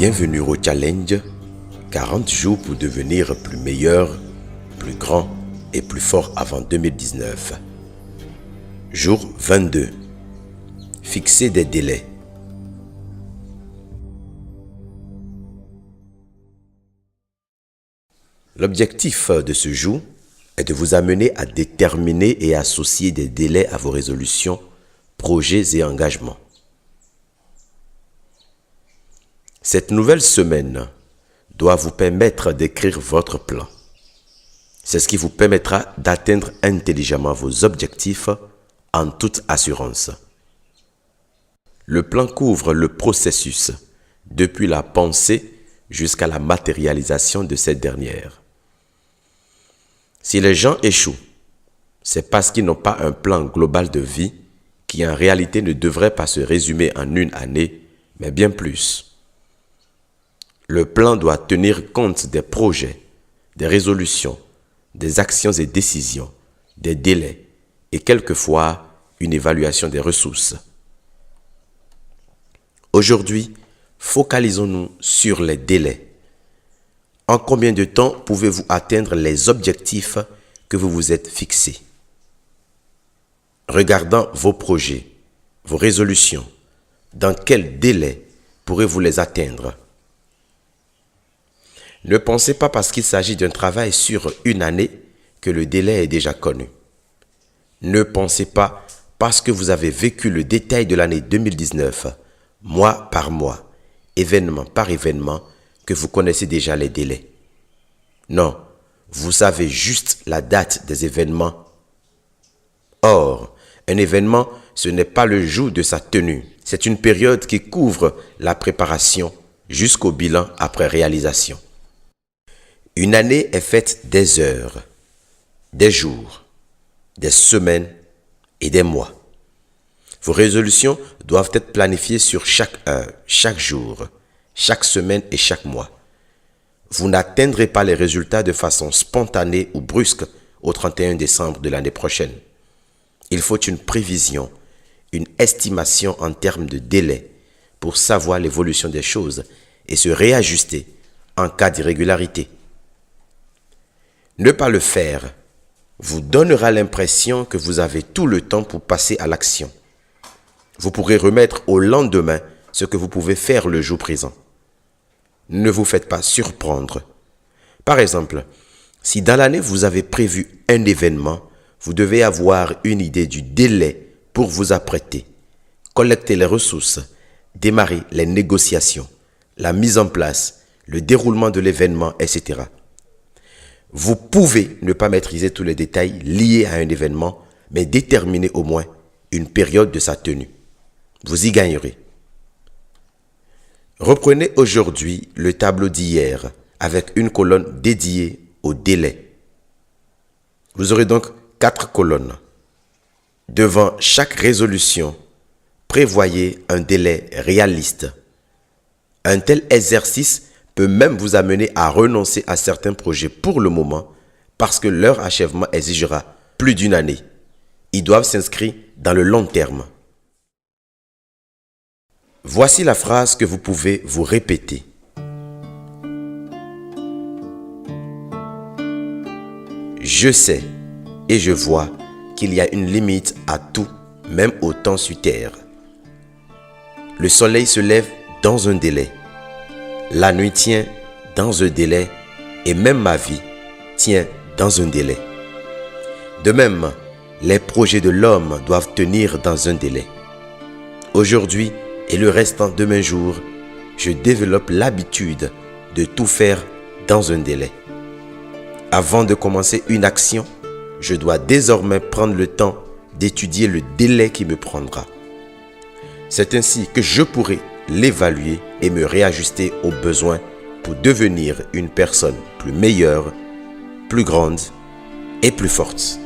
Bienvenue au challenge 40 jours pour devenir plus meilleur, plus grand et plus fort avant 2019. Jour 22. Fixer des délais. L'objectif de ce jour est de vous amener à déterminer et associer des délais à vos résolutions, projets et engagements. Cette nouvelle semaine doit vous permettre d'écrire votre plan. C'est ce qui vous permettra d'atteindre intelligemment vos objectifs en toute assurance. Le plan couvre le processus, depuis la pensée jusqu'à la matérialisation de cette dernière. Si les gens échouent, c'est parce qu'ils n'ont pas un plan global de vie qui en réalité ne devrait pas se résumer en une année, mais bien plus. Le plan doit tenir compte des projets, des résolutions, des actions et décisions, des délais et quelquefois une évaluation des ressources. Aujourd'hui, focalisons-nous sur les délais. En combien de temps pouvez-vous atteindre les objectifs que vous vous êtes fixés? Regardant vos projets, vos résolutions, dans quel délai pourrez-vous les atteindre? Ne pensez pas parce qu'il s'agit d'un travail sur une année que le délai est déjà connu. Ne pensez pas parce que vous avez vécu le détail de l'année 2019, mois par mois, événement par événement, que vous connaissez déjà les délais. Non, vous savez juste la date des événements. Or, un événement, ce n'est pas le jour de sa tenue. C'est une période qui couvre la préparation jusqu'au bilan après réalisation. Une année est faite des heures, des jours, des semaines et des mois. Vos résolutions doivent être planifiées sur chaque heure, chaque jour, chaque semaine et chaque mois. Vous n'atteindrez pas les résultats de façon spontanée ou brusque au 31 décembre de l'année prochaine. Il faut une prévision, une estimation en termes de délai pour savoir l'évolution des choses et se réajuster en cas d'irrégularité. Ne pas le faire vous donnera l'impression que vous avez tout le temps pour passer à l'action. Vous pourrez remettre au lendemain ce que vous pouvez faire le jour présent. Ne vous faites pas surprendre. Par exemple, si dans l'année vous avez prévu un événement, vous devez avoir une idée du délai pour vous apprêter, collecter les ressources, démarrer les négociations, la mise en place, le déroulement de l'événement, etc. Vous pouvez ne pas maîtriser tous les détails liés à un événement, mais déterminer au moins une période de sa tenue. Vous y gagnerez. Reprenez aujourd'hui le tableau d'hier avec une colonne dédiée au délai. Vous aurez donc 4 colonnes. Devant chaque résolution, prévoyez un délai réaliste. Un tel exercice peut même vous amener à renoncer à certains projets pour le moment parce que leur achèvement exigera plus d'une année. Ils doivent s'inscrire dans le long terme. Voici la phrase que vous pouvez vous répéter. Je sais et je vois qu'il y a une limite à tout, même au temps sur terre. Le soleil se lève dans un délai. La nuit tient dans un délai et même ma vie tient dans un délai. De même, les projets de l'homme doivent tenir dans un délai. Aujourd'hui et le restant de mes jours, je développe l'habitude de tout faire dans un délai. Avant de commencer une action, je dois désormais prendre le temps d'étudier le délai qui me prendra. C'est ainsi que je pourrai l'évaluer et me réajuster aux besoins pour devenir une personne plus meilleure, plus grande et plus forte.